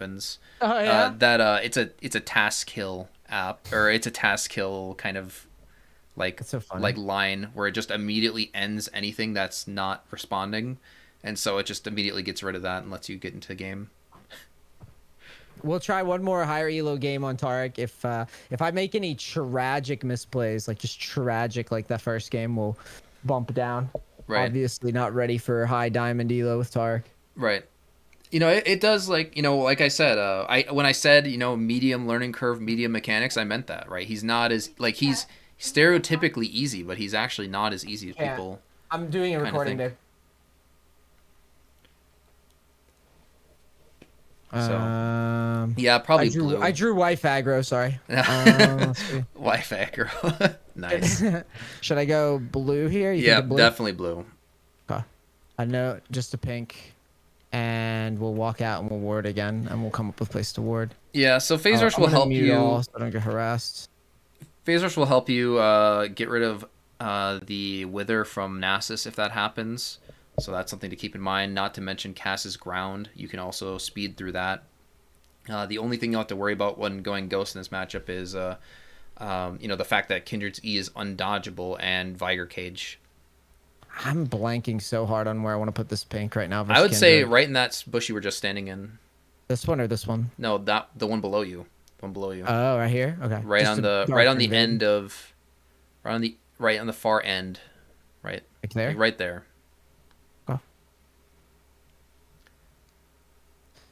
happens. Oh yeah. It's a task kill app, or it's a task kill kind of like That's so funny. like line where it just immediately ends anything that's not responding, and so it just immediately gets rid of that and lets you get into the game. We'll try one more higher elo game on Taric. If I make any tragic misplays, like just tragic, like that first game, we'll bump down. Right, Obviously, not ready for high diamond elo with Taric. right. It does, like, like I said, I when I said, medium learning curve, medium mechanics, I meant that, right? He's not as, like, he's stereotypically easy, but he's actually not as easy as Can't. people I'm doing a kind of recording, think. babe. So, Um, yeah, I probably drew I blue. drew wife aggro. Sorry. Let's see. Wife aggro. Nice. Should I go blue here? You think a Yep, blue? definitely blue. Okay. A note, just a pink, and we'll walk out and we'll ward again, and we'll come up with a place to ward. Yeah, so phase rush I'm will gonna help mute all you. so I don't get harassed. Phase rush will help you get rid of the wither from Nasus if that happens. So that's something to keep in mind. Not to mention Cass's ground. You can also speed through that. The only thing you'll have to worry about when going ghost in this matchup is, the fact that Kindred's E is undodgeable and Vigor Cage. I'm blanking so hard on where I want to put this pink right now I versus would say Kindred. right in that bush you were just standing in. This one or this one? No, that the one below you. The one below you. Oh, right here. Okay, Right just on a the right on darker the invade. end of, right on the far end, right, Like like there. right there. Oh.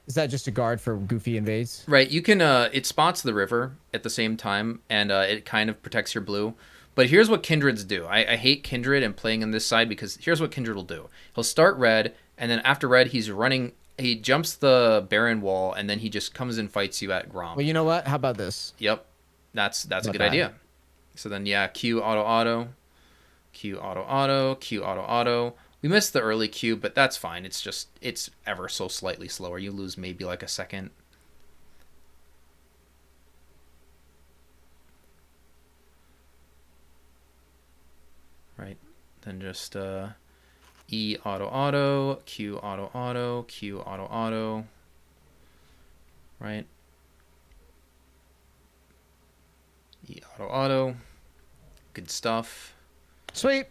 Is that just a guard for goofy invades? Right, you can. It spots the river at the same time, and it kind of protects your blue. But here's what Kindreds do. I hate Kindred and playing on this side because here's what Kindred will do. He'll start red, and then after red, he's running. He jumps the Baron wall, and then he just comes and fights you at Gromp. Well, you know what? How about this? Yep, that's How a about good that? idea. So then, yeah, Q auto auto, Q auto auto, Q auto auto. We missed the early Q, but that's fine. It's ever so slightly slower. You lose maybe like a second. Right. Then just E auto auto, Q auto auto, Q auto auto. Right. E auto auto. Good stuff. Sweet.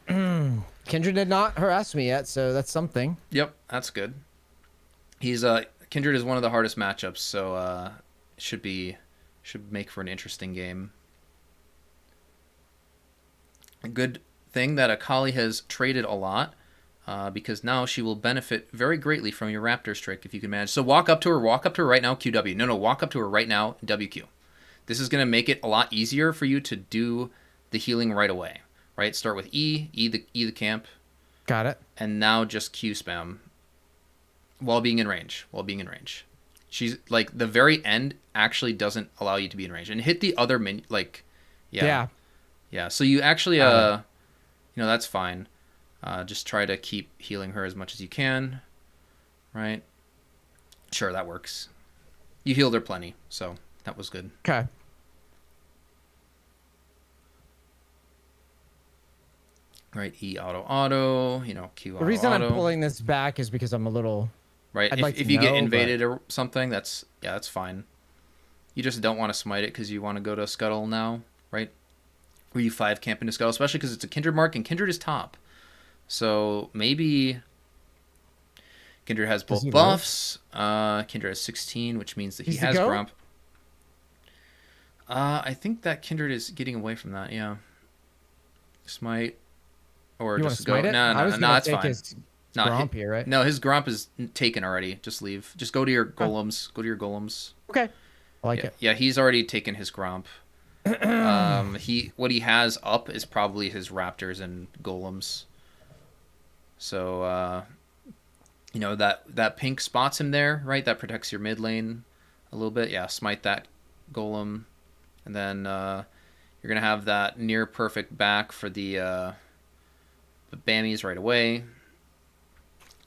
Kindred did not harass me yet, so that's something. Yep, that's good. He's Kindred is one of the hardest matchups, so should make for an interesting game. A good thing that Akali has traded a lot, because now she will benefit very greatly from your Raptor trick if you can manage. So walk up to her right now, QW. No, walk up to her right now, WQ. This is going to make it a lot easier for you to do the healing right away. Right? Start with E the camp, Got it. and now just Q spam while being in range. She's like the very end actually doesn't allow you to be in range, and hit the other like, yeah. Yeah, so you actually, that's fine. Just try to keep healing her as much as you can, right? Sure, that works. You healed her plenty, so that was good. Okay. Right, E auto auto, Q The auto reason I'm auto. pulling this back is because I'm a little. Right, I'd like to if you get know, but invaded or something, that's fine. You just don't want to smite it because you want to go to Scuttle now, right? Or you 5 camp into Scuttle, especially because it's a Kindred mark and Kindred is top. So maybe Kindred has does both he live? buffs. Kindred has 16, which means that he He's the has goat? Grump. I think that Kindred is getting away from that, yeah. Smite. Or You want to just go. smite it? No, I was no, gonna it's take fine. his No, Gromp here, right? no, his Grump is taken already. Just leave. Just go to your Oh, golems. Go to your golems. okay. I like Yeah, it. yeah, he's already taken his Grump. What he has up is probably his Raptors and Golems. So that pink spots him there, right? That protects your mid lane a little bit. Yeah, smite that Golem, and then you're gonna have that near perfect back for the Bammies right away.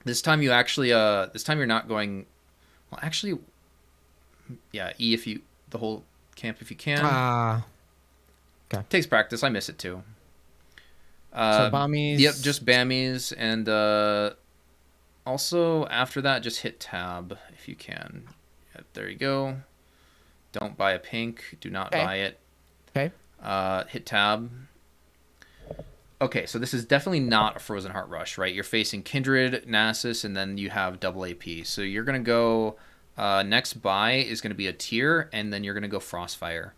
This time you're not going. Well, actually, yeah, E if you the whole camp if you can. Okay. Takes practice. I miss it too. So Bommies. Yep, just Bammies, and also after that, just hit tab if you can. There you go. Don't buy a pink. Do not Okay. buy it. Okay. Hit tab. Okay, so this is definitely not a Frozen Heart Rush, right? You're facing Kindred, Nasus, and then you have double AP. So you're going to go... next buy is going to be a tier, and then you're going to go Frostfire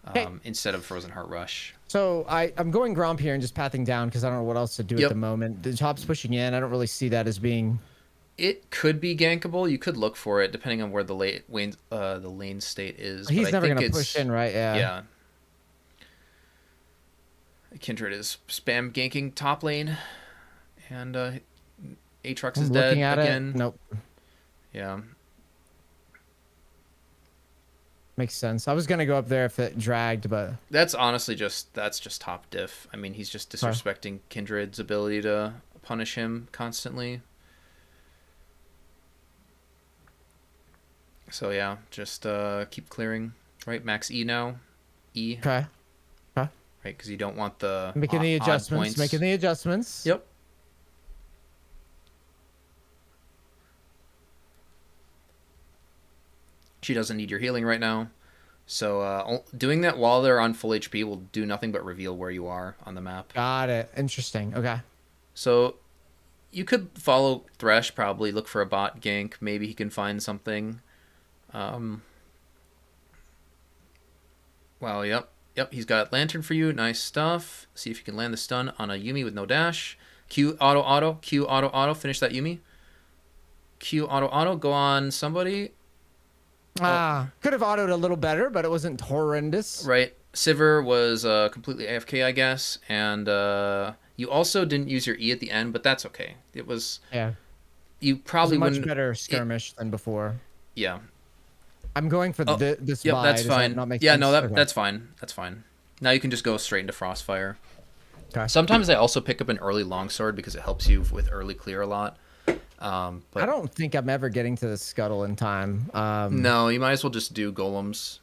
Okay. instead of Frozen Heart Rush. So I'm going Gromp here and just pathing down because I don't know what else to do at the moment. The top's pushing in. I don't really see that as being... It could be gankable. You could look for it depending on where the lane state is. He's but never I think going to push in, right? Yeah. Yeah. Kindred is spam ganking top lane, and Aatrox is dead again. Nope. Yeah. Makes sense. I was going to go up there if it dragged, but... That's honestly just top diff. I mean, he's just disrespecting Kindred's ability to punish him constantly. So yeah, just keep clearing. Right, max E now. E. Okay. Right, because you don't want the making the adjustments. Making the adjustments. Yep. She doesn't need your healing right now. So doing that while they're on full HP will do nothing but reveal where you are on the map. Got it. Interesting. Okay. So you could follow Thresh, probably look for a bot gank. Maybe he can find something. Well, yep, he's got Lantern for you. Nice stuff. See if you can land the stun on a Yuumi with no dash. Q auto, Q auto, finish that Yuumi. Q auto, go on somebody. Could have autoed a little better, but it wasn't horrendous. Right. Sivir was completely AFK, I guess, and you also didn't use your E at the end, but that's okay. It was... Yeah. You probably much better skirmish than before. Yeah. I'm going for this yep, buy. that's Does fine. That not make yeah, sense? no, Okay. that's fine. That's fine. Now you can just go straight into Frostfire. Okay. Sometimes I also pick up an early longsword because it helps you with early clear a lot. But I don't think I'm ever getting to the scuttle in time. No, you might as well just do golems.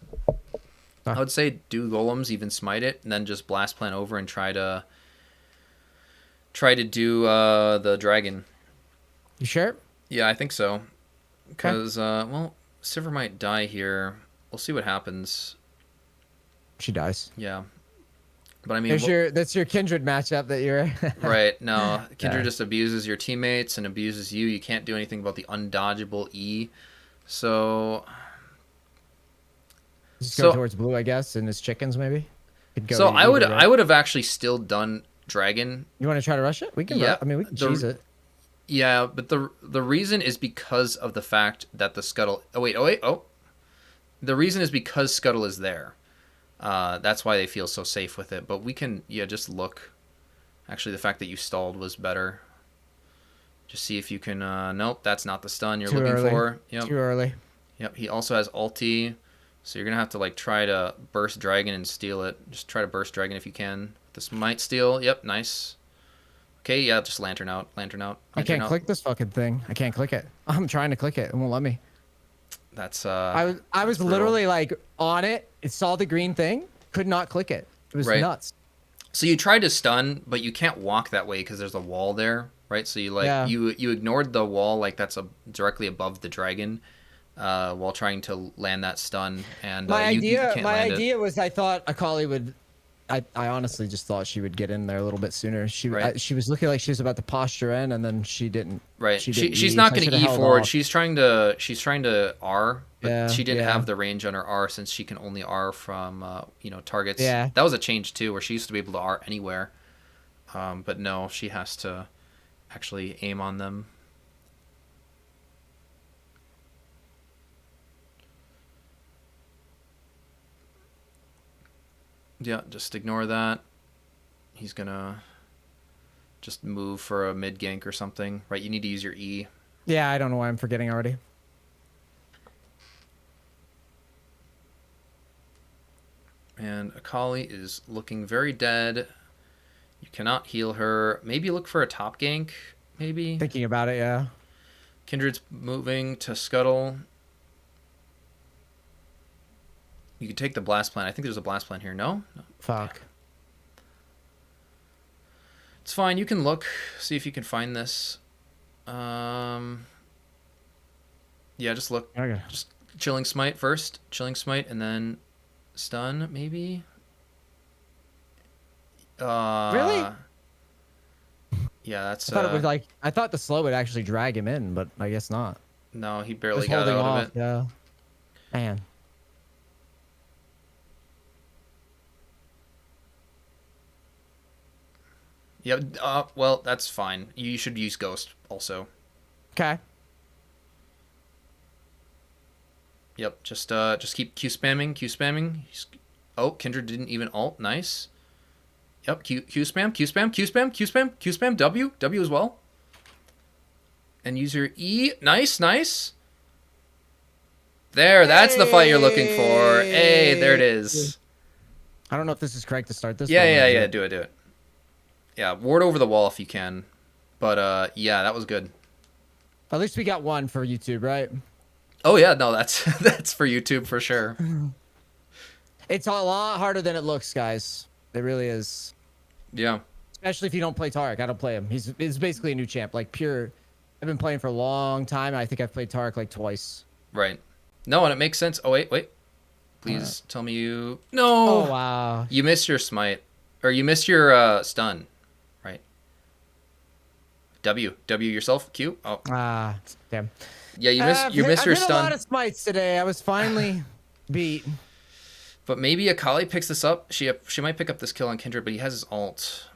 I would say do golems, even smite it, and then just blast plan over and try to do the dragon. You sure? Yeah, I think so. Because well, Sivir might die here. We'll see what happens. She dies. Yeah. But I mean, that's your Kindred matchup that you're right. No, Kindred just abuses your teammates and abuses you. You can't do anything about the undodgeable E. So just go towards blue, I guess, and his chickens maybe. So I would have actually still done dragon. You want to try to rush it? We can. Yeah. I mean, we can cheese it. Yeah, but the reason is because of the fact that the scuttle. Oh. The reason is because scuttle is there. That's why they feel so safe with it. But we can, just look. Actually, the fact that you stalled was better. Just see if you can... nope, that's not the stun you're looking for. Yep. Too early. Yep, he also has ulti. So you're going to have to try to burst dragon and steal it. Just try to burst dragon if you can. This might steal. Yep, nice. Okay, yeah, just lantern out. I can't click this fucking thing. I can't click it. I'm trying to click it. It won't let me. That's I was literally on it. It saw the green thing. Could not click it. It was nuts. So you tried to stun, but you can't walk that way because there's a wall there, right? So you ignored the wall that's directly above the dragon, while trying to land that stun. And my idea was I thought Akali would. I honestly just thought she would get in there a little bit sooner. She was looking like she was about to posture in, and then she didn't. Right. She's not going to E forward. Off. She's trying to R, but she didn't have the range on her R since she can only R from targets. Yeah. That was a change too, where she used to be able to R anywhere. But no, she has to actually aim on them. Yeah, just ignore that. He's gonna just move for a mid gank or something. Right, you need to use your E. Yeah, I don't know why I'm forgetting already. And Akali is looking very dead. You cannot heal her. Maybe look for a top gank, maybe? Thinking about it, yeah. Kindred's moving to scuttle. You can take the blast plan. I think there's a blast plan here. No? Fuck. It's fine. You can look. See if you can find this. Yeah, just look. Okay. Chilling smite first. Chilling smite and then stun maybe. Really? Yeah, that's I thought it would like. I thought the slow would actually drag him in, but I guess not. no, he barely Just got holding out of off. it. Yeah. Man. Yep. Well, that's fine. You should use ghost also. Okay. Yep. Just keep Q spamming. Q spamming. Oh, Kindred didn't even ult. Nice. Yep. Q spam. Q spam. Q spam. Q spam. Q spam. W as well. And use your E. Nice. Nice. There. That's the fight you're looking for. Hey, there it is. I don't know if this is correct to start this. Yeah. Yeah. Yeah. Do it. Yeah. Ward over the wall if you can. But yeah, that was good. At least we got one for YouTube, right? Oh yeah, no, that's that's for YouTube for sure. It's a lot harder than it looks, guys. It really is. Yeah. Especially if you don't play Taric. I don't play him. He's basically a new champ. Like pure. I've been playing for a long time. I think I've played Taric like twice. Right. No, and it makes sense. Oh wait. Please tell me you. No. Oh wow. You missed your smite, or you missed your stun, right? W yourself. Q. Oh. Ah, damn. Yeah, you missed your I've hit stun. a lot of smites today. I was finally beat. But maybe Akali picks this up. She might pick up this kill on Kindred, but he has his ult.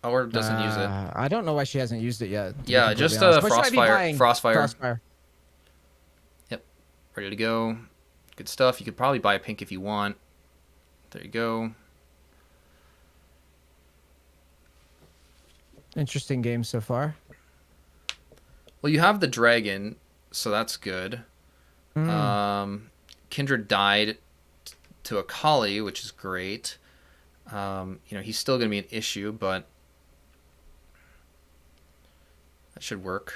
Or doesn't use it. I don't know why she hasn't used it yet. Yeah, just Frostfire. Yep. Ready to go. Good stuff. You could probably buy a pink if you want. There you go. Interesting game so far. Well, you have the dragon, so that's good. Kindred died to Akali, which is great. He's still going to be an issue, but that should work.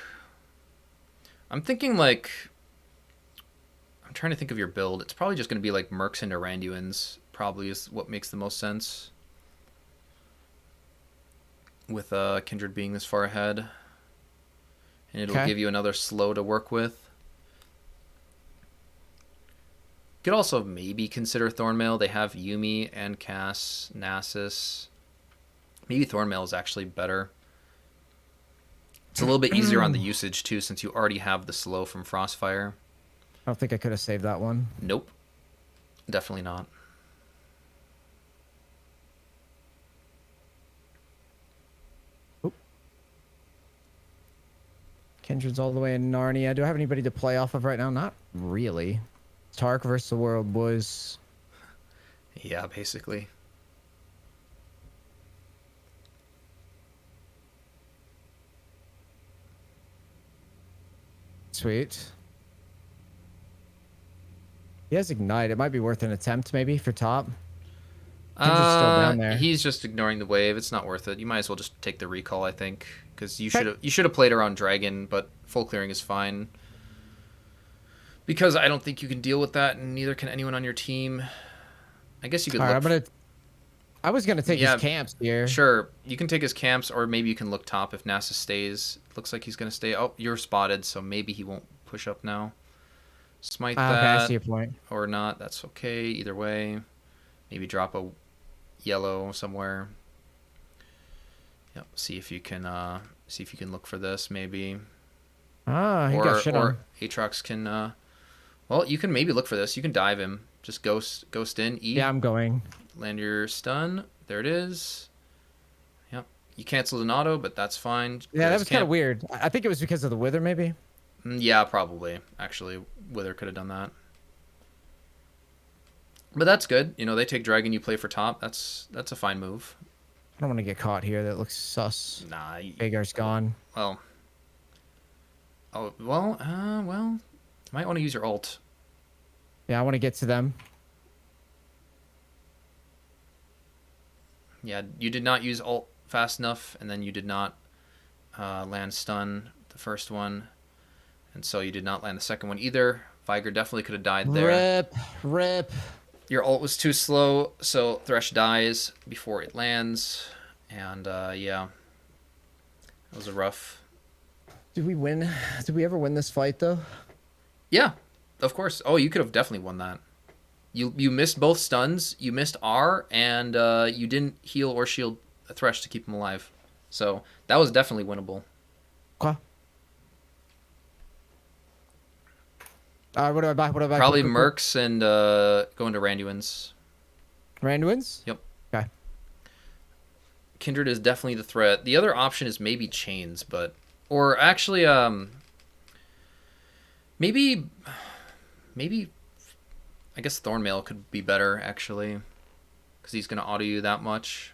I'm thinking I'm trying to think of your build. It's probably just going to be like Mercs and Aranduins, probably is what makes the most sense. With Kindred being this far ahead. And it'll give you another slow to work with. You could also maybe consider Thornmail. They have Yuumi and Cass, Nasus. Maybe Thornmail is actually better. It's a little bit easier on the usage too, since you already have the slow from Frostfire. I don't think I could have saved that one. Nope. Definitely not. Kindred's all the way in Narnia. Do I have anybody to play off of right now? Not really. Taric versus the world, boys. Yeah, basically. Sweet. He has Ignite. It might be worth an attempt, maybe, for top. Kindred's still down there. He's just ignoring the wave. It's not worth it. You might as well just take the recall, I think. Because you should have played around Dragon, but full clearing is fine. Because I don't think you can deal with that, and neither can anyone on your team. I guess you could look... I was gonna take his camps here. Sure, you can take his camps, or maybe you can look top if NASA stays. Looks like he's gonna stay. Oh, you're spotted, so maybe he won't push up now. Smite that. Okay, I see your point. Or not. That's okay. Either way, maybe drop a yellow somewhere. Yep. See if you can look for this maybe. Ah, he got shit on. Or Aatrox can. Well, you can maybe look for this. You can dive him. Just ghost in. E. Yeah, I'm going. Land your stun. There it is. Yep. You canceled an auto, but that's fine. Yeah, that was kind of weird. I think it was because of the wither, maybe. Yeah, probably. Actually, Wither could have done that. But that's good. You know, they take dragon, you play for top. That's a fine move. I don't want to get caught here. That looks sus. Nah. Vagar's gone. Well. Oh, well, you might want to use your ult. Yeah, I want to get to them. Yeah, you did not use ult fast enough, and then you did not land stun the first one. And so you did not land the second one either. Viger definitely could have died there. Rip. Your ult was too slow, so Thresh dies before it lands. And, yeah. That was a rough... Did we win? Did we ever win this fight, though? Yeah, of course. Oh, you could have definitely won that. You missed both stuns, you missed R, and you didn't heal or shield a Thresh to keep him alive. So that was definitely winnable. Okay. What do I buy? What do I buy? Probably Quick, quick, quick. Mercs and going to Randuin's. Randuin's? Yep. Okay. Kindred is definitely the threat. The other option is maybe Chains, but or actually maybe I guess Thornmail could be better actually because he's gonna auto you that much.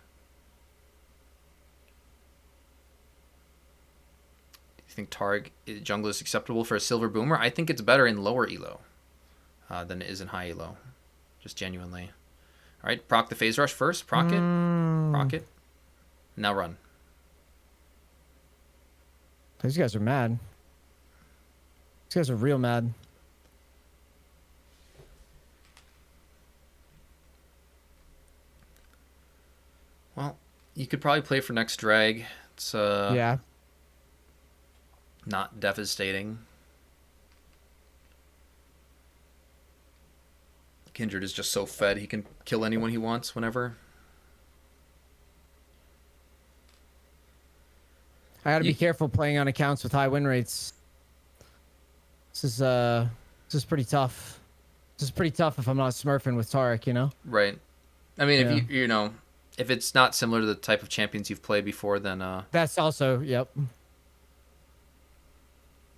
Do you think Taric jungle is acceptable for a silver boomer? I think it's better in lower elo than it is in high elo, just genuinely. All right, proc the phase rush first. Proc it. Proc it. Now run. These guys are mad. These guys are real mad. Well, you could probably play for next drag. It's Yeah. not devastating. Kindred is just so fed he can kill anyone he wants whenever. I gotta be careful playing on accounts with high win rates. This is pretty tough. This is pretty tough if I'm not smurfing with Taric, you know? Right. I mean, Yeah. if you know, if it's not similar to the type of champions you've played before, then That's also, yep.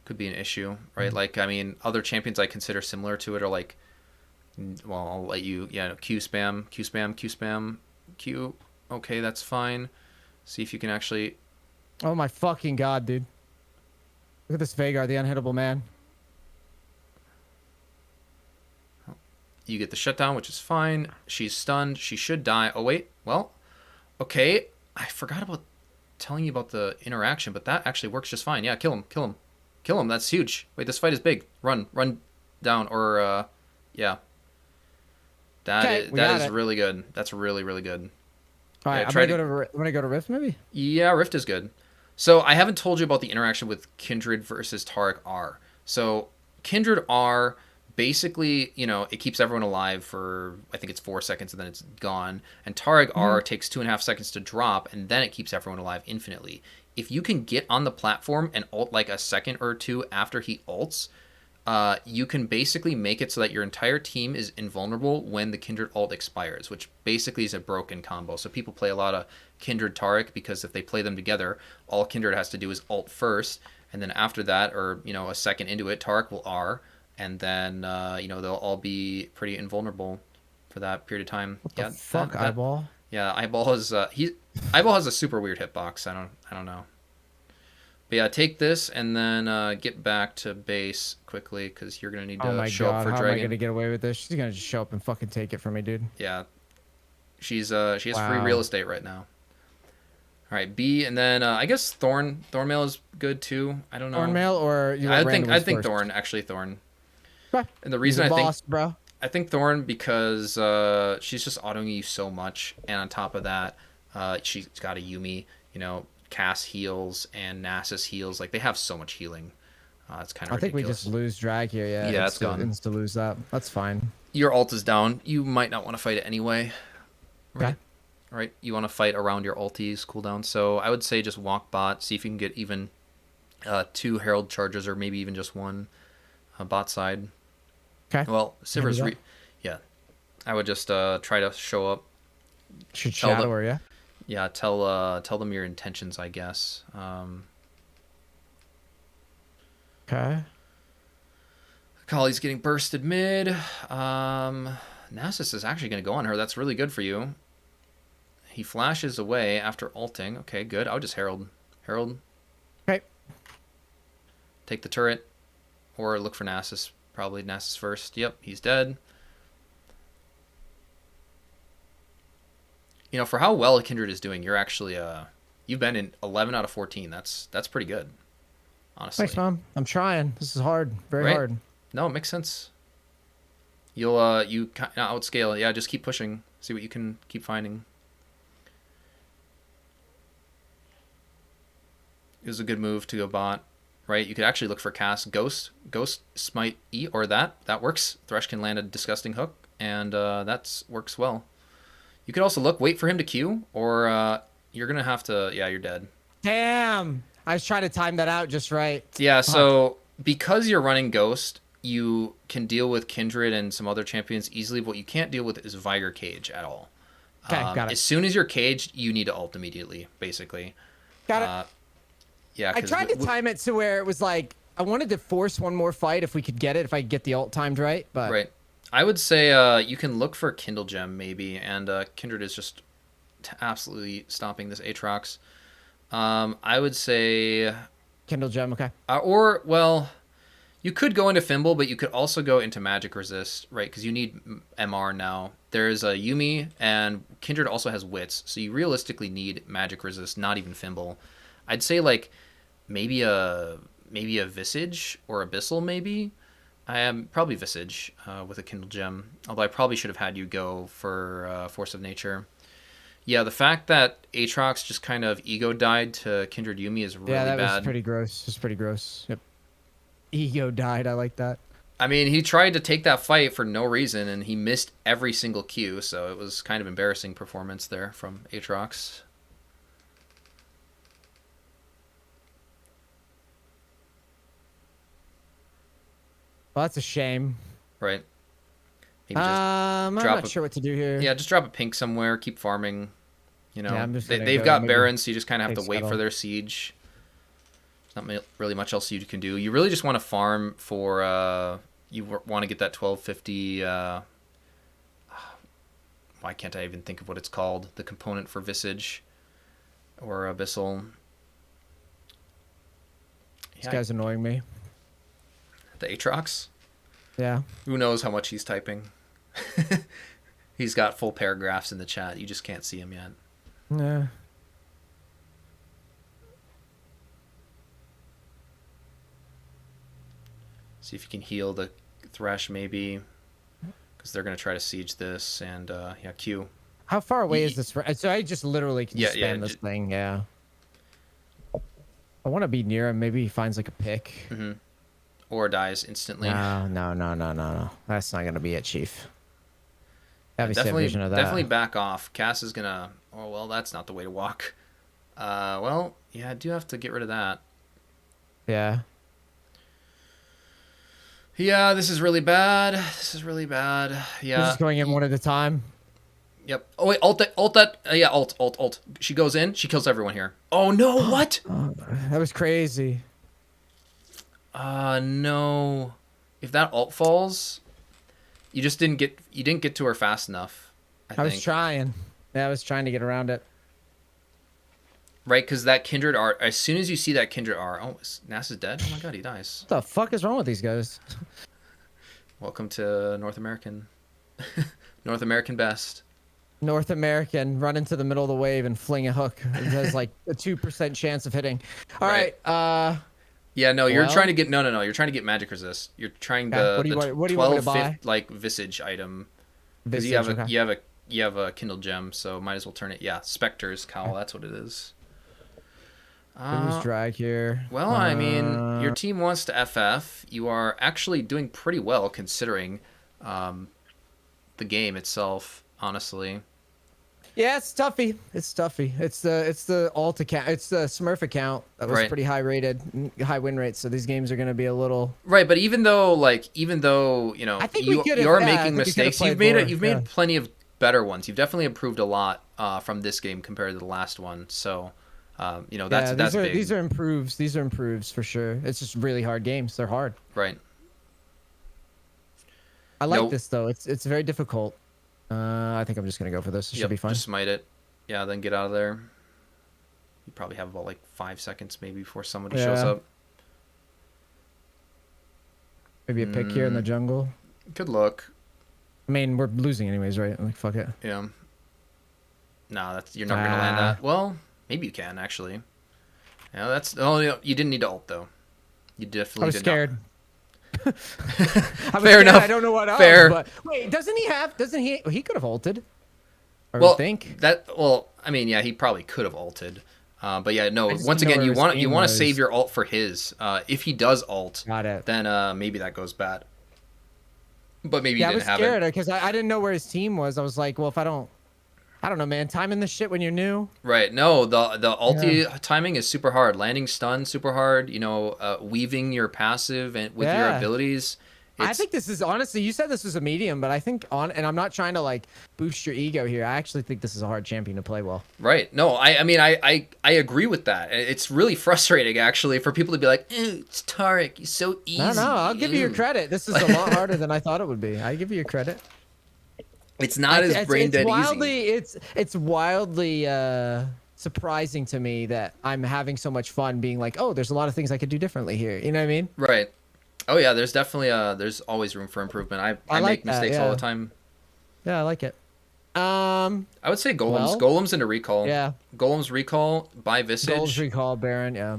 could be an issue, right? Like, I mean, other champions I consider similar to it are like, well, I'll let you, yeah, Q spam, Q spam, Q spam, Q. Okay, that's fine. See if you can actually. Oh my fucking god, dude. Look at this Vagar, the unhittable man. You get the shutdown, which is fine. She's stunned. She should die. Oh, wait. Well, okay. I forgot about telling you about the interaction, but that actually works just fine. Yeah, kill him. Kill him. Kill him. That's huge. Wait, this fight is big. Run. Run down. Or, yeah. That is really good. That's really, really good. All right, Yeah, I'm gonna go to Rift, maybe? Yeah, Rift is good. So I haven't told you about the interaction with Kindred versus Taric R. So Kindred R basically, you know, it keeps everyone alive for I think it's 4 seconds and then it's gone. And Taric R takes 2.5 seconds to drop and then it keeps everyone alive infinitely. If you can get on the platform and ult like a second or two after he ults, you can basically make it so that your entire team is invulnerable when the Kindred ult expires, which basically is a broken combo. So people play a lot of Kindred Taric because if they play them together, all Kindred has to do is ult first, and then after that, or you know, a second into it, Taric will R, and then you know they'll all be pretty invulnerable for that period of time. What the fuck, Eyeball? Yeah, Eyeball is Eyeball has a super weird hitbox. I don't know. But yeah, take this and then get back to base quickly because you're gonna need to show up for how Dragon. am I gonna get away with this? She's gonna just show up and fucking take it from me, dude. Yeah, she has free real estate right now. All right, B, and then I guess Thornmail is good too. I don't know. Thornmail or you? I think Thorn actually Thorn. And the reason I think Thorn because she's just autoing you so much, and on top of that, she's got a Yumi. You know, Cass heals and Nasus heals. Like they have so much healing. It's kind of. I think we just lose drag here. Yeah. Yeah, it's gone. To lose that. That's fine. Your ult is down. You might not want to fight it anyway. Right. Okay. Right. You want to fight around your ulti's cooldown. So I would say just walk bot. See if you can get even 2 Herald charges or maybe even just 1 bot side. Okay. Well, Sivir's yeah. I would just try to show up. Should shadow her, yeah. Yeah, tell them your intentions, I guess. Okay. Kali's getting bursted mid. Nasus is actually going to go on her. That's really good for you. He flashes away after ulting. Okay, good. I would just Herald. Herald. Okay. Take the turret. Or look for Nasus. Probably Nasus first. Yep, he's dead. You know, for how well Kindred is doing, you're actually you've been in 11 out of 14. That's pretty good. Honestly. Thanks, Mom. I'm trying. This is hard. Very hard. No, it makes sense. You'll you outscale. Yeah, just keep pushing. See what you can keep finding. It was a good move to go bot. right? You could actually look for cast Ghost Smite E, or that works. Thresh can land a disgusting hook, and that works well. You could also wait for him to Q, or you're gonna have to. Yeah, you're dead. Damn. I was trying to time that out just right. Yeah, Fuck. so because you're running Ghost, you can deal with Kindred and some other champions easily. But what you can't deal with is Viger Cage at all. Okay, got it. As soon as you're caged, you need to ult immediately, basically. Got it. Yeah, I tried to time it to where it was like I wanted to force one more fight if we could get it, if I could get the ult timed right. But right. I would say you can look for Kindle Gem maybe, and Kindred is just absolutely stomping this Aatrox. I would say Kindle Gem, okay. Or, well, you could go into Fimble, but you could also go into Magic Resist, right? Because you need MR now. There's a Yuumi, and Kindred also has Wits, so you realistically need Magic Resist, not even Fimble. I'd say, like, maybe a Visage or Abyssal, maybe? I am probably Visage with a Kindle Gem, although I probably should have had you go for Force of Nature. Yeah, the fact that Aatrox just kind of ego died to Kindred Yuumi is really bad. Yeah, that was pretty gross. It's pretty gross. Yep. Ego died. I like that. I mean, he tried to take that fight for no reason, and he missed every single Q, so it was kind of embarrassing performance there from Aatrox. Well, that's a shame. Right. Maybe I'm not sure what to do here. Yeah, just drop a pink somewhere, keep farming. You know, yeah, they've got Barons, so you just kind of have to wait for their siege. There's not really much else you can do. You really just want to farm for, you want to get that 1250, why can't I even think of what it's called? The component for Visage or Abyssal. This guy's annoying me. The Aatrox? Yeah. Who knows how much he's typing? He's got full paragraphs in the chat. You just can't see him yet. Yeah. See if you can heal the Thresh, maybe. Because they're going to try to siege this. And, yeah, Q. How far away is this? So I just literally can spam this thing, yeah. I want to be near him. Maybe he finds, like, a pick. Mm-hmm. Or dies instantly. No. That's not going to be it, Chief. Definitely back off. Cass is going to... Oh, well, that's not the way to walk. Well, yeah, I do have to get rid of that. Yeah. Yeah, this is really bad. Yeah. We're just going in one at a time. Yep. Oh, wait, ult that. Yeah, ult. She goes in. She kills everyone here. Oh, no, what? That was crazy. No. If that ult falls, you just didn't get to her fast enough, I think. was trying. Yeah, I was trying to get around it. Right, because that Kindred R, as soon as you see that Kindred R, oh, Nass is dead? Oh my god, he dies. What the fuck is wrong with these guys? Welcome to North American. North American best. North American, run into the middle of the wave and fling a hook. It has like a 2% chance of hitting. All right. Yeah, no, you're trying to get you're trying to get magic resist. You're trying what do you want me to buy? Like Visage item. Because you have a Kindle Gem, so might as well turn it. Yeah, Spectre's Cowl, that's what it is. Who's drag here? Well, I mean, your team wants to FF. You are actually doing pretty well considering the game itself, honestly. Yeah, it's Tuffy. It's the alt account. It's the Smurf account that was pretty high rated, high win rates. So these games are going to be a little right. But even though you know, I think you're making mistakes. You've made plenty of better ones. You've definitely improved a lot from this game compared to the last one. So. You know, that's big. These are improves. These are improves for sure. It's just really hard games. They're hard. Right. I like this though. It's very difficult. I think I'm just gonna go for this. It should be fun. Just smite it. Yeah, then get out of there. You probably have about like 5 seconds maybe before somebody shows up. Maybe a pick here in the jungle. Good luck. I mean, we're losing anyways, right? Like, fuck it. Yeah. No, you're not gonna land that. Well. Maybe you can, actually. Yeah, that's... Oh, you didn't need to ult, though. You definitely did scared. Not. Fair enough. I don't know what else. Fair. But wait, doesn't he... He could have ulted. Well, I mean, yeah, he probably could have ulted. But yeah, no. I just Once didn't know again, where his you aim want to save was. your ult for his. If he does ult, Got it. then maybe that goes bad. But maybe you Yeah, I didn't was have it. scared because I didn't know where his team was. I was like, well, if I don't know, man. Timing this shit when you're new. Right. No, the Yeah. ulti timing is super hard. Landing stun super hard. Weaving your passive and with your Yeah. abilities. I It's think this is honestly, you said this was a medium, but I think and I'm not trying to like boost your ego here. I actually think this is a hard champion to play well. right. No, I mean I agree with that. It's really frustrating actually for people to be like, it's Taric, he's so No, no, I'll easy. give you your credit. This is a lot harder than I thought it would be. I give you your credit. It's not as brain dead easy. It's wildly surprising to me that I'm having so much fun being like, oh, there's a lot of things I could do differently here. You know what I mean? Right. Oh yeah, there's definitely there's always room for improvement. I like make that, mistakes all yeah. the time. Yeah, I like it. I would say golems. Well, Golems into recall. yeah. Golems recall by Goals visage. recall Baron, yeah.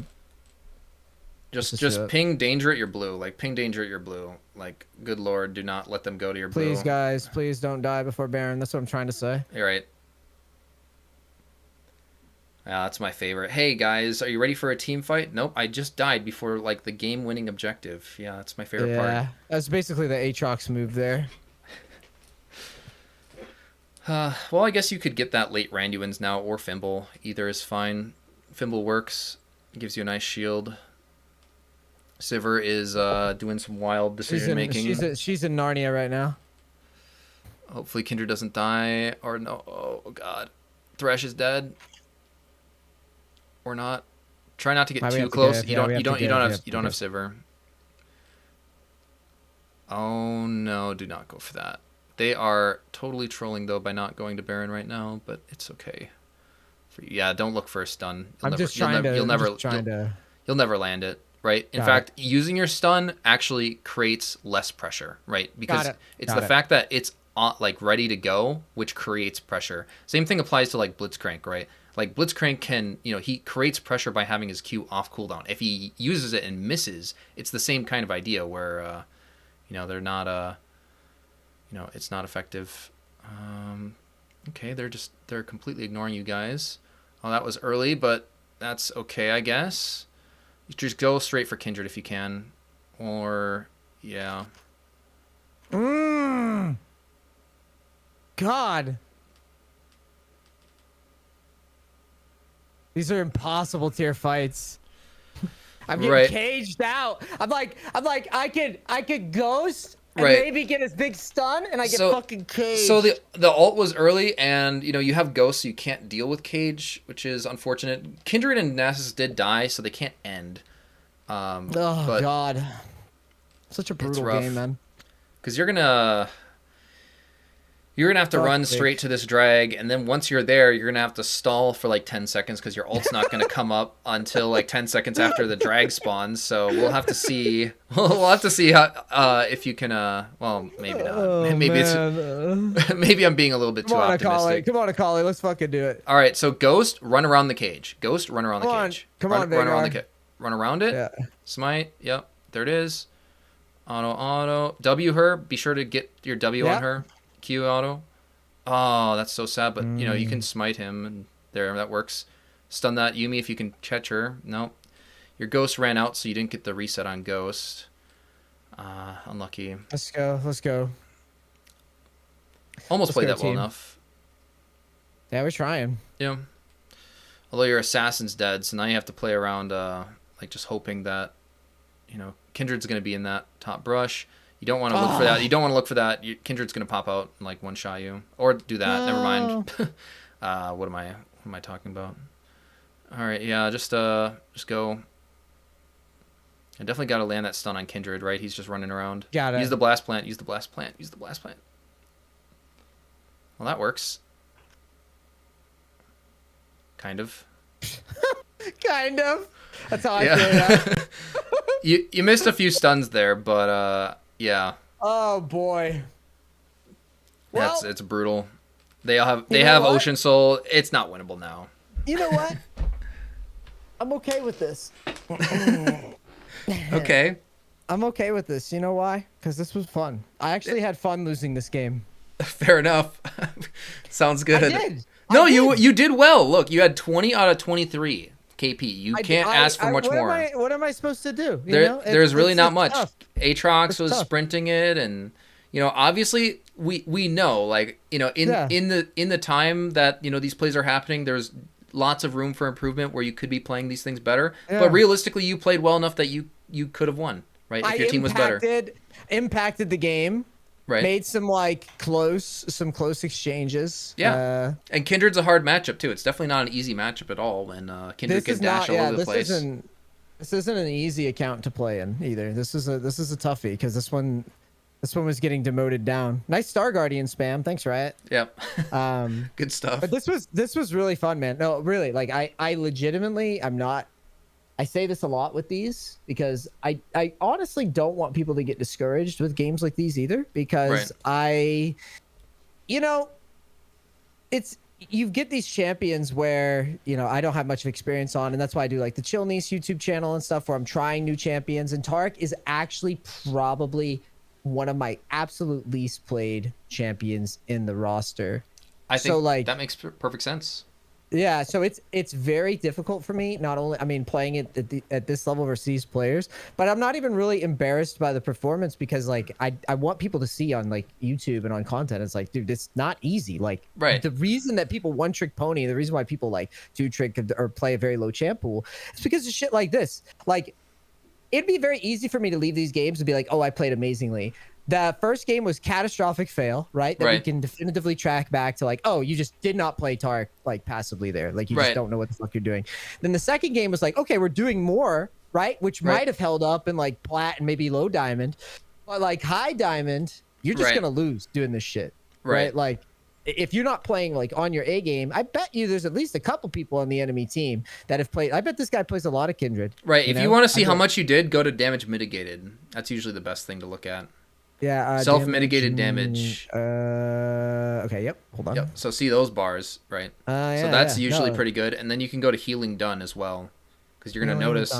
Just Let's just do it. ping danger at your blue. Like ping danger at your blue. Like good lord, do not let them go to your blue. Please, guys, please don't die before Baron. That's what I'm trying to say. You're right. Yeah, that's my favorite. Hey guys, are you ready for a team fight? Nope, I just died before like the game-winning objective. Yeah, that's my favorite part. Yeah, that's basically the Aatrox move there. Well, I guess you could get that late Randuin's now or Fimble. Either is fine. Fimble works, gives you a nice shield. Sivir is doing some wild decision making. She's in Narnia right now. Hopefully Kindred doesn't die or no. Oh god, Thresh is dead or not. Try not to get Might we too have to close. give? You Yeah, don't we you have to don't you give, don't we have have you to don't have give. Sivir. Oh no, do not go for that. They are totally trolling though by not going to Baron right now, but it's okay. Yeah, don't look for a stun. I'm just trying to. You'll never land it, right? In Got fact, using your stun actually creates less pressure, right? Because Got it. it's Got the it. fact that it's like ready to go, which creates pressure. Same thing applies to like Blitzcrank, right? Like Blitzcrank can, he creates pressure by having his Q off cooldown. If he uses it and misses, it's the same kind of idea where, they're not, it's not effective. Okay, they're completely ignoring you guys. Oh, that was early, but that's okay, I guess. You just go straight for Kindred if you can. Or, yeah. God. These are impossible tier fights. I'm getting Right. caged out. I'm like, I could ghost and Right. maybe get his big stun, and I get So- fucking caged. So the ult was early, and you have ghosts, so you can't deal with Cage, which is unfortunate. Kindred and Nasus did die, so they can't end. Oh but God, such a brutal rough. game, man. because you're gonna have to Fuck run me. straight to this drag, and then once you're there, you're gonna have to stall for like 10 seconds because your ult's not gonna come up until like 10 seconds after the drag spawns. So we'll have to see. We'll have to see how if you can. Well, maybe not. Oh, Maybe man. it's maybe I'm being a little bit too Come on, optimistic. Akali. Come on, Akali. Let's fucking do it. All right, so Ghost, run around the cage. Ghost, run around the Come on. cage. Come run, on, run around the Veigar. cage. Run around it. Yeah. Smite. Yep, there it is. Auto. W her. Be sure to get your W Yep. on her. Q auto. Oh, that's so sad, but you can smite him, and there, that works. Stun that Yumi if you can catch her. Nope. Your Ghost ran out, so you didn't get the reset on Ghost. Unlucky. Let's go. Let's go. Almost Let's played go, that well team. enough. Yeah, we're trying. Yeah. Although your assassin's dead, so now you have to play around, like just hoping that, Kindred's going to be in that top brush. You don't want to look for that. You don't want to look for that. Kindred's going to pop out and like one shot you, or do that. Never mind. What am I talking about? All right, yeah, just go. I definitely got to land that stun on Kindred, right? He's just running around. Got it. Use the blast plant. Use the blast plant. Use the blast plant. Well, that works. Kind of. Kind of. That's how I Yeah. feel. Yeah. You missed a few stuns there, but yeah, Oh boy. Well, it's brutal. They have know what? Ocean Soul. It's not winnable now. you know what? I'm okay with this. Okay. I'm okay with this. You know why? Because this was fun. I actually had fun losing this game. Fair enough. Sounds good. I did. No, you did well. Look, you had 20 out of 23 KP. You can't ask for much more. What am I supposed to do? There's really not much. Tough. Aatrox was Tough. sprinting it, and obviously we know, like, in the time that these plays are happening, there's lots of room for improvement where you could be playing these things better. Yeah. But realistically, you played well enough that you could have won, right? If your team was better. Impacted the game. Right. Made some close exchanges. Yeah. And Kindred's a hard matchup too. It's definitely not an easy matchup at all. And Kindred can dash all over the place. This isn't an easy account to play in either. This is a toughie because this one was getting demoted down. Nice Star Guardian spam. Thanks, Riot. Yep. Good stuff. But this was really fun, man. No, really. Like I legitimately, I say this a lot with these because I honestly don't want people to get discouraged with games like these either, because you get these champions where, I don't have much experience on, and that's why I do like the Chill Neace YouTube channel and stuff where I'm trying new champions, and Taric is actually probably one of my absolute least played champions in the roster. I think that makes perfect sense. Yeah, so it's very difficult for me. Not only, playing it at this level versus these players, but I'm not even really embarrassed by the performance because, like, I want people to see on like YouTube and on content. It's like, dude, it's not easy. Like, the reason that people one trick pony, the reason why people like two trick or play a very low champ pool, is because of shit like this. Like, it'd be very easy for me to leave these games and be like, oh, I played amazingly. The first game was catastrophic fail, right? That we can definitively track back to, like, oh, you just did not play Taric like passively there. Like, you just don't know what the fuck you're doing. Then the second game was like, okay, we're doing more, right? Which might have held up in like plat and maybe low diamond. But like high diamond, you're just going to lose doing this shit. Right? Like, if you're not playing like on your A game, I bet you there's at least a couple people on the enemy team that have played. I bet this guy plays a lot of Kindred. Right. If you want to see how much you did, go to damage mitigated. That's usually the best thing to look at. Yeah, self-mitigated damage. Okay, yep. Hold on. Yep. So see those bars, right? So that's usually pretty good, and then you can go to healing done as well, because you're gonna notice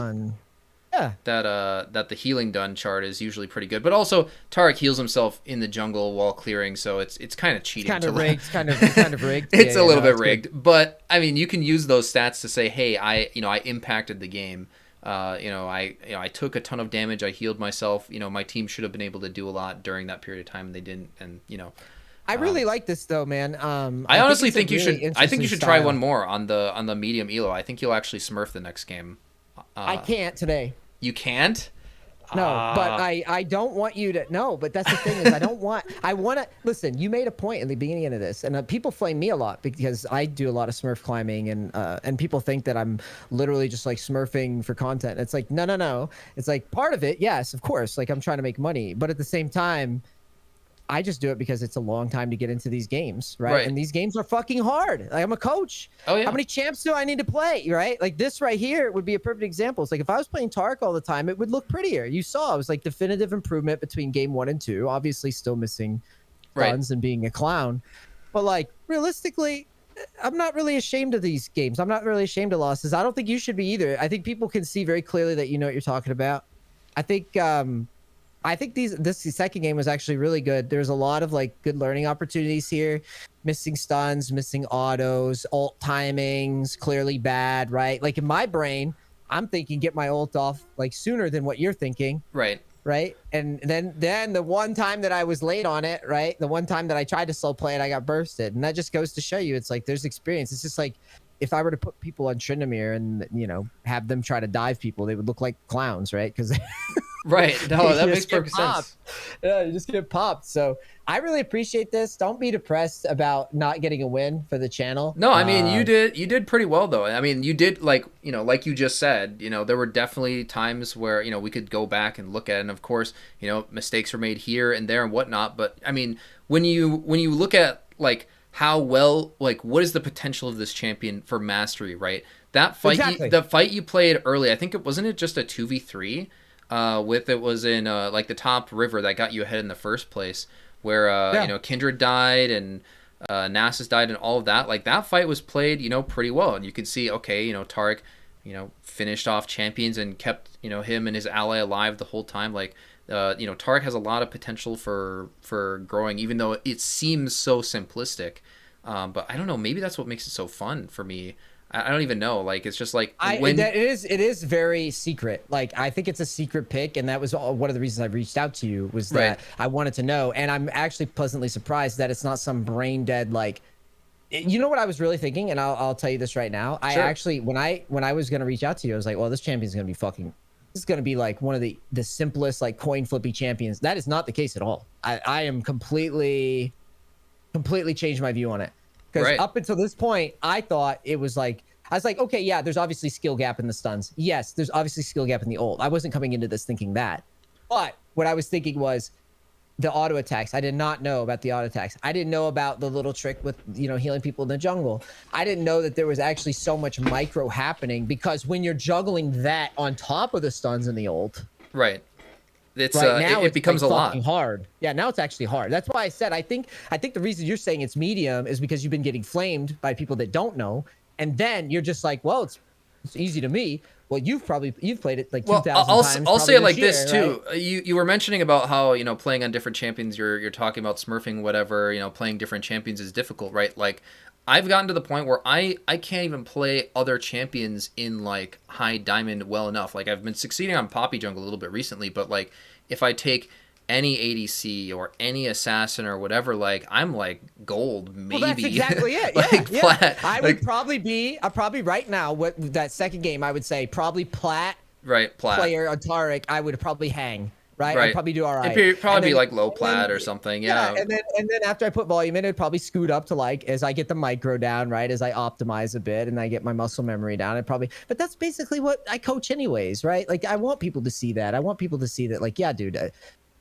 that the healing done chart is usually pretty good. But also Taric heals himself in the jungle while clearing, so it's kind of cheating. It's kind of rigged. Kind of rigged. It's a little bit rigged, but you can use those stats to say, hey, I impacted the game. I took a ton of damage. I healed myself. My team should have been able to do a lot during that period of time, and they didn't. And I really like this though, man. I honestly think you should. I think you should try one more on the medium elo. I think you'll actually smurf the next game. I can't today. You can't. No, but I don't want you to. No, but that's the thing is I want to listen. You made a point in the beginning of this, and people flame me a lot because I do a lot of Smurf climbing, and people think that I'm literally just like Smurfing for content. It's like no. It's like part of it, yes, of course. Like I'm trying to make money, but at the same time, I just do it because it's a long time to get into these games, right? And these games are fucking hard. Like, I'm a coach. Oh yeah. How many champs do I need to play, right? Like this right here would be a perfect example. It's like if I was playing Taric all the time, it would look prettier. You saw it was like definitive improvement between game 1 and 2. Obviously, still missing guns and being a clown, but like realistically, I'm not really ashamed of these games. I'm not really ashamed of losses. I don't think you should be either. I think people can see very clearly that you know what you're talking about. I think this second game was actually really good. There's a lot of like good learning opportunities here. Missing stuns, missing autos, ult timings, clearly bad, right? Like in my brain, I'm thinking get my ult off like sooner than what you're thinking. Right. And then the one time that I was late on it, right? The one time that I tried to slow play it, I got bursted. And that just goes to show you it's like there's experience. It's just like if I were to put people on Tryndamere and have them try to dive people, they would look like clowns, right? Because no, that makes perfect sense. Yeah, you just get popped. So I really appreciate this. Don't be depressed about not getting a win for the channel. No, you did pretty well though. You did like you just said, there were definitely times where we could go back and look at it, and of course mistakes were made here and there and whatnot. But when you look at like how well, like what is the potential of this champion for mastery, right? That fight, the fight you played early, I think it wasn't just a 2v3. It was in like the top river that got you ahead in the first place, where Kindred died and Nasus died and all of that. Like that fight was played pretty well, and you could see Taric finished off champions and kept him and his ally alive the whole time. Like Taric has a lot of potential for growing, even though it seems so simplistic. But I don't know. Maybe that's what makes it so fun for me. I don't even know. Like, it's just like it is very secret. Like, I think it's a secret pick, and that was one of the reasons I reached out to you, was that right. I wanted to know. And I'm actually pleasantly surprised that it's not some brain dead, like, you know what I was really thinking, and I'll tell you this right now. I Sure. actually, when I was gonna reach out to you, I was like, well, this champion's gonna be fucking. This is gonna be like one of the simplest, like, coin flippy champions. That is not the case at all. I am completely changed my view on it, because Right. up until this point I thought it was like, I was like, okay, yeah, there's obviously skill gap in the stuns, yes, there's obviously skill gap in the ult. I wasn't coming into this thinking that, but what I was thinking was the auto attacks. I did not know about the auto attacks. I didn't know about the little trick with, healing people in the jungle. I didn't know that there was actually so much micro happening, because when you're juggling that on top of the stuns and the ult, Right. It's right now it it's like becomes a fucking lot. hard. Yeah, now it's actually hard. That's why I said I think the reason you're saying it's medium is because you've been getting flamed by people that don't know, and then you're just like, well, it's easy to me. Well, you've played it like Well, 2,000 times. I'll say Probably it like year, this right? too. You were mentioning about how, playing on different champions. You're talking about smurfing, whatever. Playing different champions is difficult, right? Like, I've gotten to the point where I can't even play other champions in like high diamond well enough. Like, I've been succeeding on Poppy jungle a little bit recently, but like, if I take any ADC or any assassin or whatever, like, I'm like gold Well, that's maybe. exactly it. Yeah, Like yeah. plat. I would Like, probably right now, what that second game, I would say probably plat right, plat. player on Taric, I would probably hang. Right, I'd Right. probably do all right. It'd And probably be then, like low and then plat or something. yeah, Yeah. and then after I put volume in, it'd probably scoot up to, like, as I get the micro down, right, as I optimize a bit and I get my muscle memory down, it probably. But that's basically what I coach anyways, right? Like, I want people to see that. I want people to see that, like, yeah, dude,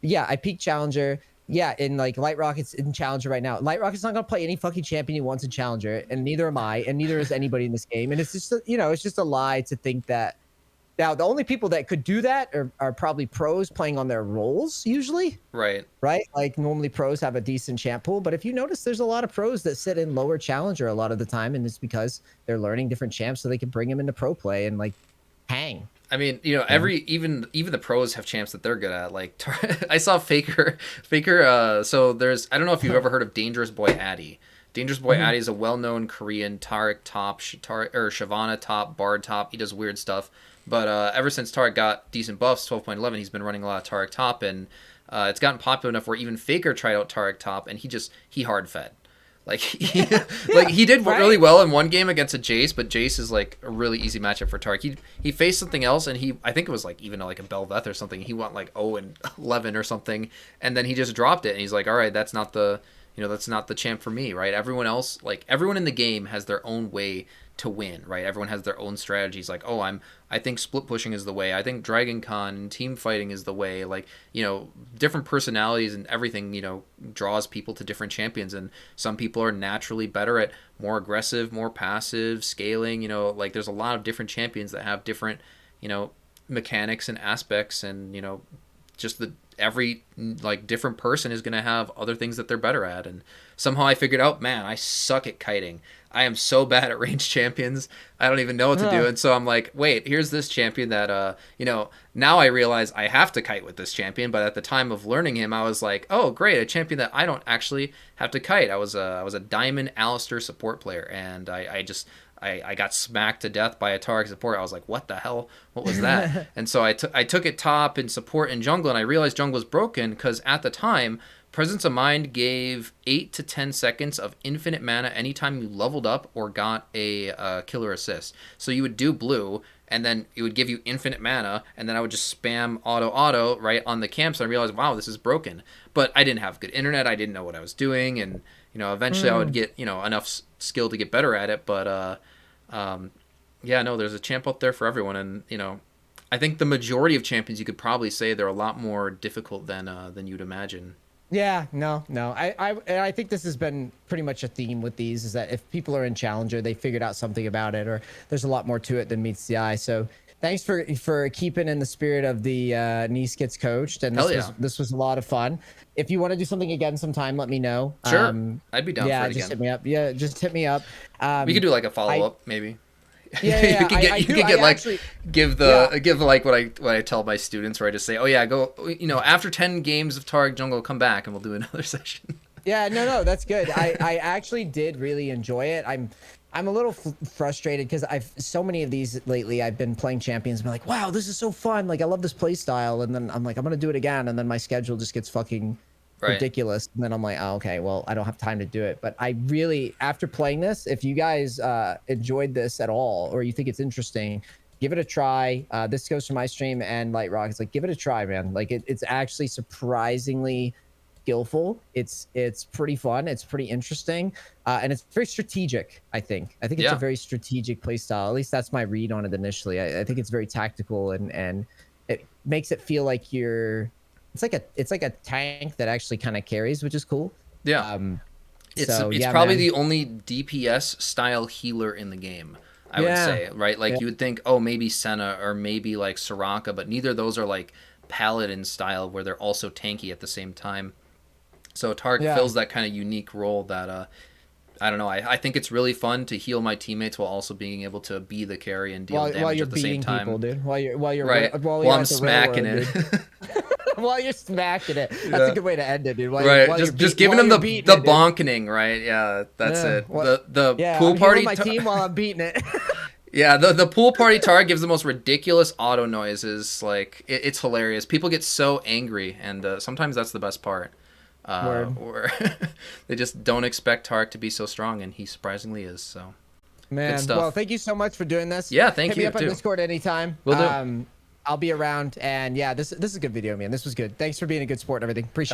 yeah, I peak challenger. Yeah, in like Lightrocket's in challenger right now. Lightrocket's not gonna play any fucking champion he wants in challenger, and neither am I, and neither is anybody in this game. And it's just it's just a lie to think that. Now, the only people that could do that are probably pros playing on their roles usually, Right. right? Like, normally pros have a decent champ pool, but if you notice, there's a lot of pros that sit in lower challenger a lot of the time, and it's because they're learning different champs so they can bring them into pro play and, like, hang. I mean, every even the pros have champs that they're good at. Like, I saw Faker. So there's, I don't know if you've ever heard of Dangerous Boy Addy. Dangerous Boy Addy is a well-known Korean Taric top, or Shyvana top, Bard top. He does weird stuff. But ever since Taric got decent buffs, 12.11, he's been running a lot of Taric top, and it's gotten popular enough where even Faker tried out Taric top, and he hard fed. Like, he did right. really well in one game against a Jace, but Jace is like a really easy matchup for Taric. He faced something else, and I think it was like even like a Belveth or something. He went like 0-11 or something, and then he just dropped it. And he's like, all right, that's not the champ for me, right? Everyone else, like, everyone in the game has their own way to win, right? Everyone has their own strategies. Like, oh, I think split pushing is the way. I think Dragon Con and team fighting is the way. Like, different personalities and everything, draws people to different champions. And some people are naturally better at more aggressive, more passive, scaling. Like, there's a lot of different champions that have different, mechanics and aspects, and just every like different person is going to have other things that they're better at. And somehow I figured out, man, I suck at kiting. I am so bad at ranged champions. I don't even know what to do. And so I'm like, wait, here's this champion that now I realize I have to kite with this champion, but at the time of learning him, I was like, oh, great, a champion that I don't actually have to kite. I was a diamond Alistair support player, and I got smacked to death by a Taric support. I was like, what the hell? What was that? And so I took it top in support and jungle, and I realized jungle was broken because at the time, Presence of Mind gave 8 to 10 seconds of infinite mana anytime you leveled up or got a killer assist. So you would do blue, and then it would give you infinite mana, and then I would just spam auto right on the camps, and I realized, wow, this is broken. But I didn't have good internet. I didn't know what I was doing, and eventually I would get enough skill to get better at it. But yeah, no, there's a champ out there for everyone, and I think the majority of champions, you could probably say they're a lot more difficult than you'd imagine. Yeah, no. I think this has been pretty much a theme with these, is that if people are in Challenger, they figured out something about it, or there's a lot more to it than meets the eye. So thanks for keeping in the spirit of the Neace Gets Coached, and this was a lot of fun. If you want to do something again sometime, let me know. Sure, I'd be down for it just again. hit me up. Yeah, just hit me up. We could do like a follow-up, maybe. Yeah, give like what I tell my students, where I just say, oh yeah, go, after 10 games of Taric jungle, come back and we'll do another session. Yeah, no, that's good. I actually did really enjoy it. I'm a little frustrated because I've so many of these lately. I've been playing champions and been like, wow, this is so fun. Like, I love this play style. And then I'm like, I'm gonna do it again. And then my schedule just gets fucking Right. ridiculous. And then I'm like, oh, okay, well, I don't have time to do it. But I really, after playing this, if you guys enjoyed this at all or you think it's interesting, give it a try. This goes for my stream and Lightrocket. It's like, give it a try, man. Like, it's actually surprisingly skillful. It's pretty fun. It's pretty interesting, and it's very strategic. I think it's a very strategic play style. At least that's my read on it initially. I think it's very tactical, and it makes it feel like you're. It's like a tank that actually kind of carries, which is cool. Yeah. It's yeah, probably man. the only DPS style healer in the game, I would say, right? Like you would think, oh, maybe Senna or maybe like Soraka, but neither of those are like paladin style where they're also tanky at the same time. So Taric fills that kind of unique role that I don't know. I think it's really fun to heal my teammates while also being able to be the carry and deal damage at the same time. People, dude. While you're right. While I'm smacking it. While you're smacking it. That's a good way to end it, dude. Just giving them the bonkening, right? Yeah, that's it. The pool party. My team while I'm beating it. Yeah, the pool party Taric gives the most ridiculous auto noises. Like it's hilarious. People get so angry, and sometimes that's the best part. Or they just don't expect Taric to be so strong, and he surprisingly is. So, man, well, thank you so much for doing this. Yeah, thank you. Hit me up on Discord anytime. Will do. I'll be around, and yeah, this is a good video, man. This was good. Thanks for being a good sport and everything. Appreciate it.